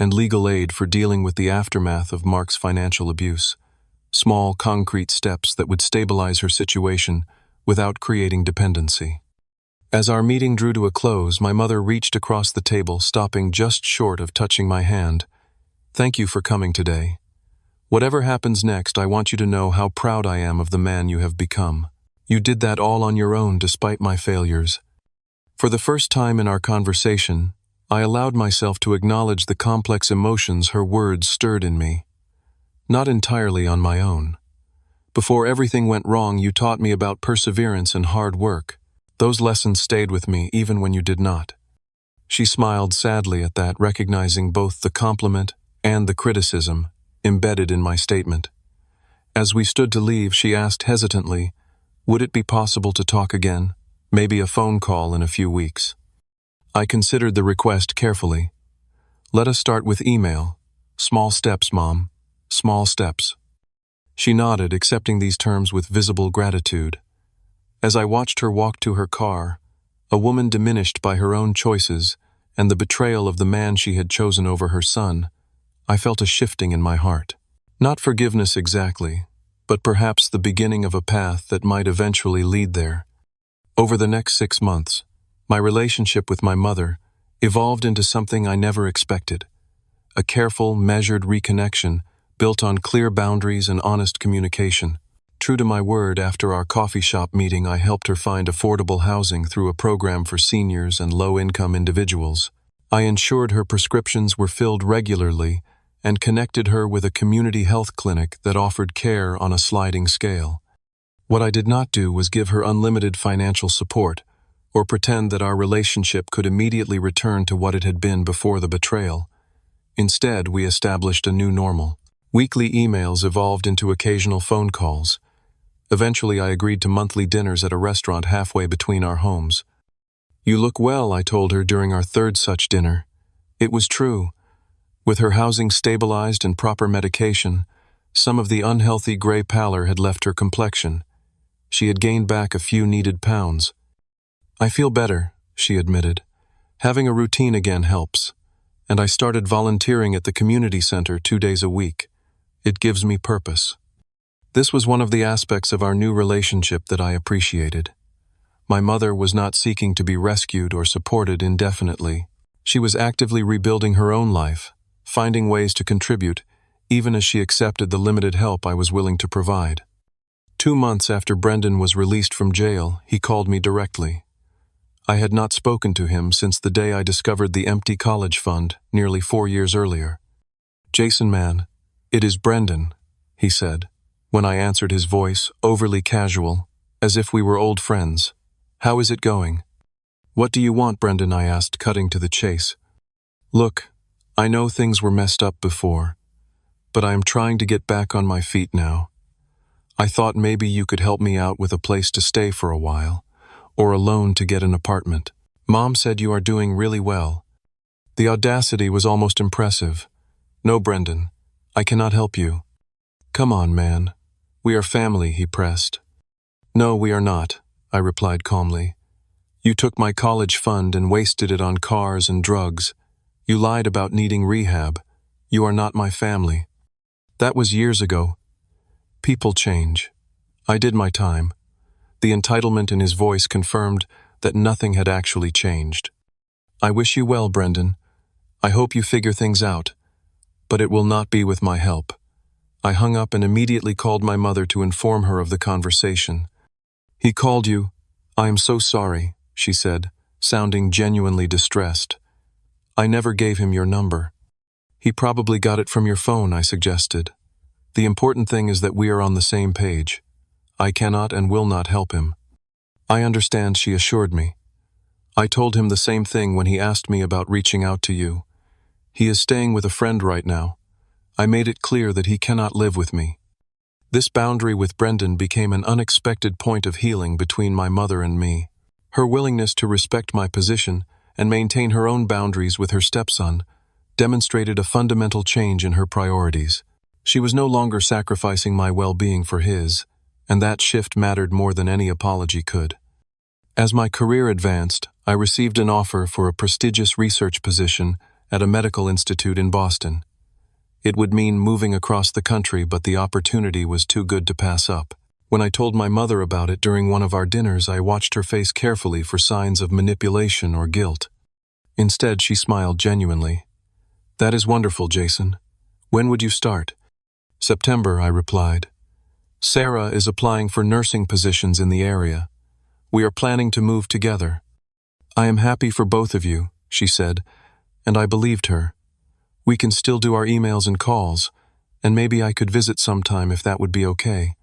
and legal aid for dealing with the aftermath of Mark's financial abuse. Small, concrete steps that would stabilize her situation without creating dependency. As our meeting drew to a close, my mother reached across the table, stopping just short of touching my hand. Thank you for coming today. Whatever happens next, I want you to know how proud I am of the man you have become. You did that all on your own despite my failures. For the first time in our conversation, I allowed myself to acknowledge the complex emotions her words stirred in me. Not entirely on my own. Before everything went wrong, you taught me about perseverance and hard work. Those lessons stayed with me even when you did not. She smiled sadly at that, recognizing both the compliment and the criticism embedded in my statement. As we stood to leave, she asked hesitantly, would it be possible to talk again? Maybe a phone call in a few weeks. I considered the request carefully. Let us start with email. Small steps, Mom. Small steps. She nodded, accepting these terms with visible gratitude. As I watched her walk to her car, a woman diminished by her own choices and the betrayal of the man she had chosen over her son, I felt a shifting in my heart. Not forgiveness exactly, but perhaps the beginning of a path that might eventually lead there. Over the next 6 months, my relationship with my mother evolved into something I never expected. A careful, measured reconnection built on clear boundaries and honest communication. True to my word, after our coffee shop meeting, I helped her find affordable housing through a program for seniors and low-income individuals. I ensured her prescriptions were filled regularly and connected her with a community health clinic that offered care on a sliding scale. What I did not do was give her unlimited financial support or pretend that our relationship could immediately return to what it had been before the betrayal. Instead, we established a new normal. Weekly emails evolved into occasional phone calls. Eventually, I agreed to monthly dinners at a restaurant halfway between our homes. You look well, I told her during our third such dinner. It was true. With her housing stabilized and proper medication, some of the unhealthy gray pallor had left her complexion. She had gained back a few needed pounds. "I feel better," she admitted. "Having a routine again helps. And I started volunteering at the community center 2 days a week. It gives me purpose." This was one of the aspects of our new relationship that I appreciated. My mother was not seeking to be rescued or supported indefinitely. She was actively rebuilding her own life, finding ways to contribute, even as she accepted the limited help I was willing to provide. 2 months after Brendan was released from jail, he called me directly. I had not spoken to him since the day I discovered the empty college fund nearly 4 years earlier. "Jason, man, it is Brendan," he said, when I answered his voice, overly casual, as if we were old friends. "How is it going?" "What do you want, Brendan?" I asked, cutting to the chase. "Look, I know things were messed up before, but I am trying to get back on my feet now. I thought maybe you could help me out with a place to stay for a while, or a loan to get an apartment. Mom said you are doing really well." The audacity was almost impressive. "No, Brendan, I cannot help you." "Come on, man. We are family," he pressed. "No, we are not," I replied calmly. "You took my college fund and wasted it on cars and drugs. You lied about needing rehab. You are not my family." That was years ago. People change. I did my time. The entitlement in his voice confirmed that nothing had actually changed. "I wish you well, Brendan. I hope you figure things out, but it will not be with my help." I hung up and immediately called my mother to inform her of the conversation. "He called you. I am so sorry," she said, sounding genuinely distressed. "I never gave him your number." "He probably got it from your phone," I suggested. "The important thing is that we are on the same page. I cannot and will not help him." "I understand," she assured me. "I told him the same thing when he asked me about reaching out to you. He is staying with a friend right now. I made it clear that he cannot live with me." This boundary with Brendan became an unexpected point of healing between my mother and me. Her willingness to respect my position and maintain her own boundaries with her stepson demonstrated a fundamental change in her priorities. She was no longer sacrificing my well-being for his, and that shift mattered more than any apology could. As my career advanced, I received an offer for a prestigious research position at a medical institute in Boston. It would mean moving across the country, but the opportunity was too good to pass up. When I told my mother about it during one of our dinners, I watched her face carefully for signs of manipulation or guilt. Instead, she smiled genuinely. "That is wonderful, Jason. When would you start?" "September," I replied. "Sarah is applying for nursing positions in the area. We are planning to move together." "I am happy for both of you," she said, and I believed her. "We can still do our emails and calls, and maybe I could visit sometime if that would be okay."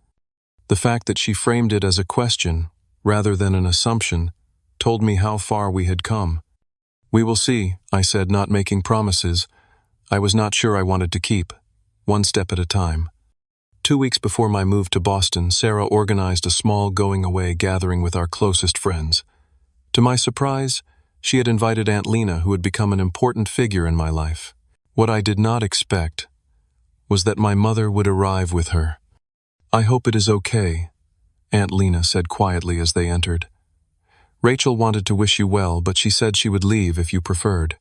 The fact that she framed it as a question, rather than an assumption, told me how far we had come. "We will see," I said, not making promises. I was not sure I wanted to keep, one step at a time. 2 weeks before my move to Boston, Sarah organized a small going-away gathering with our closest friends. To my surprise, she had invited Aunt Lena, who had become an important figure in my life. What I did not expect was that my mother would arrive with her. "I hope it is okay," Aunt Lena said quietly as they entered. "Rachel wanted to wish you well, but she said she would leave if you preferred."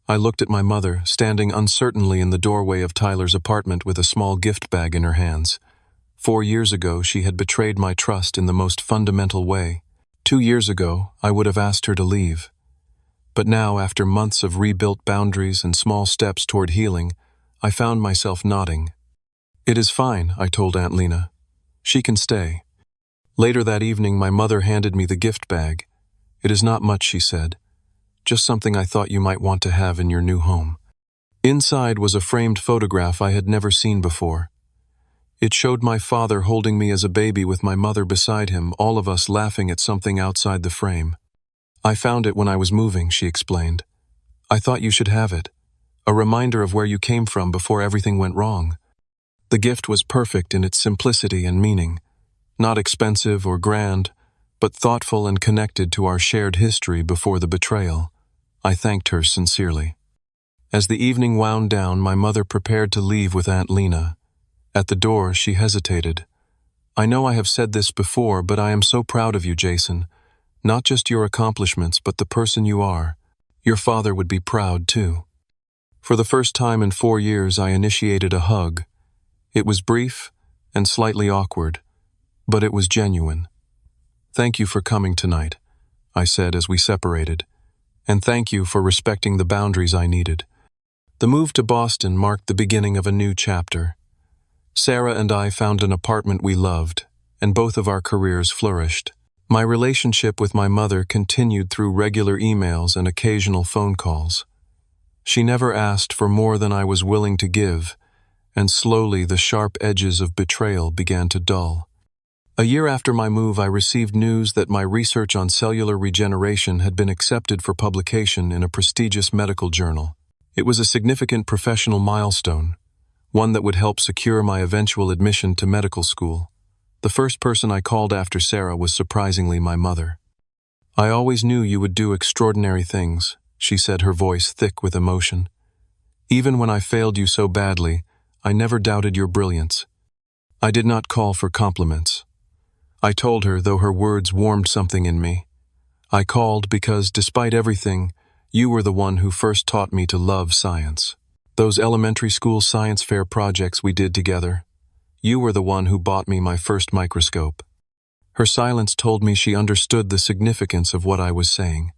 I looked at my mother, standing uncertainly in the doorway of Tyler's apartment with a small gift bag in her hands. 4 years ago, she had betrayed my trust in the most fundamental way. 2 years ago, I would have asked her to leave. But now, after months of rebuilt boundaries and small steps toward healing, I found myself nodding. "It is fine," I told Aunt Lena. "She can stay." Later that evening, my mother handed me the gift bag. "It is not much," she said. "Just something I thought you might want to have in your new home." Inside was a framed photograph I had never seen before. It showed my father holding me as a baby with my mother beside him, all of us laughing at something outside the frame. "I found it when I was moving," she explained. "I thought you should have it. A reminder of where you came from before everything went wrong." The gift was perfect in its simplicity and meaning. Not expensive or grand, but thoughtful and connected to our shared history before the betrayal. I thanked her sincerely. As the evening wound down, my mother prepared to leave with Aunt Lena. At the door, she hesitated. I know I have said this before, but I am so proud of you, Jason. Not just your accomplishments, but the person you are. Your father would be proud, too. For the first time in 4 years, I initiated a hug. It was brief and slightly awkward, but it was genuine. Thank you for coming tonight, I said as we separated, and thank you for respecting the boundaries I needed. The move to Boston marked the beginning of a new chapter. Sarah and I found an apartment we loved, and both of our careers flourished. My relationship with my mother continued through regular emails and occasional phone calls. She never asked for more than I was willing to give, and slowly the sharp edges of betrayal began to dull. A year after my move, I received news that my research on cellular regeneration had been accepted for publication in a prestigious medical journal. It was a significant professional milestone, one that would help secure my eventual admission to medical school. The first person I called after Sarah was surprisingly my mother. "I always knew you would do extraordinary things," she said, her voice thick with emotion. "Even when I failed you so badly, I never doubted your brilliance." I did not call for compliments. I told her, though her words warmed something in me. I called because, despite everything, you were the one who first taught me to love science. Those elementary school science fair projects we did together. You were the one who bought me my first microscope. Her silence told me she understood the significance of what I was saying.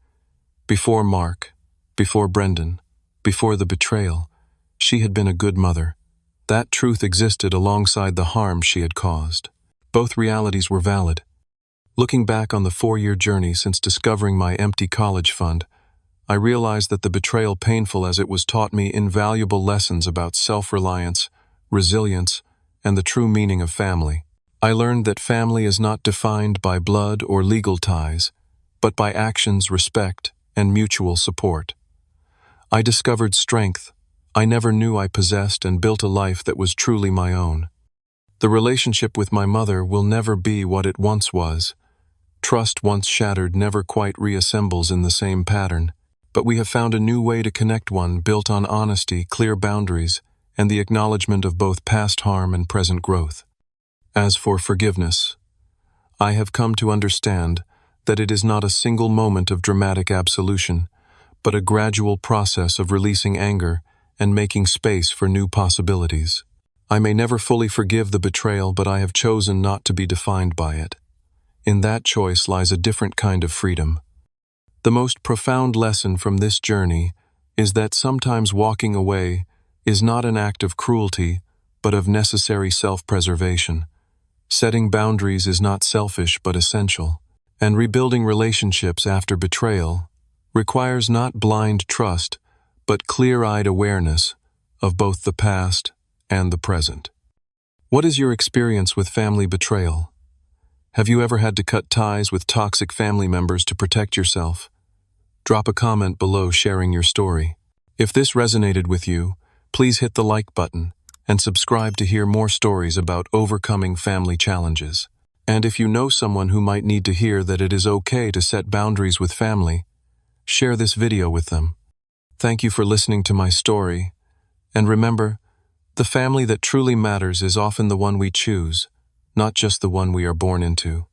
Before Mark, before Brendan, before the betrayal, she had been a good mother. That truth existed alongside the harm she had caused. Both realities were valid. Looking back on the 4-year journey since discovering my empty college fund, I realized that the betrayal, painful as it was, taught me invaluable lessons about self-reliance, resilience, and the true meaning of family. I learned that family is not defined by blood or legal ties, but by actions, respect, and mutual support. I discovered strength I never knew I possessed and built a life that was truly my own. The relationship with my mother will never be what it once was. Trust once shattered never quite reassembles in the same pattern, but we have found a new way to connect, one built on honesty, clear boundaries, and the acknowledgement of both past harm and present growth. As for forgiveness, I have come to understand that it is not a single moment of dramatic absolution, but a gradual process of releasing anger and making space for new possibilities. I may never fully forgive the betrayal, but I have chosen not to be defined by it. In that choice lies a different kind of freedom. The most profound lesson from this journey is that sometimes walking away is not an act of cruelty, but of necessary self-preservation. Setting boundaries is not selfish, but essential. And rebuilding relationships after betrayal requires not blind trust, but clear-eyed awareness of both the past and the present. What is your experience with family betrayal? Have you ever had to cut ties with toxic family members to protect yourself? Drop a comment below sharing your story. If this resonated with you, please hit the like button and subscribe to hear more stories about overcoming family challenges. And if you know someone who might need to hear that it is okay to set boundaries with family, share this video with them. Thank you for listening to my story. And remember, the family that truly matters is often the one we choose, not just the one we are born into.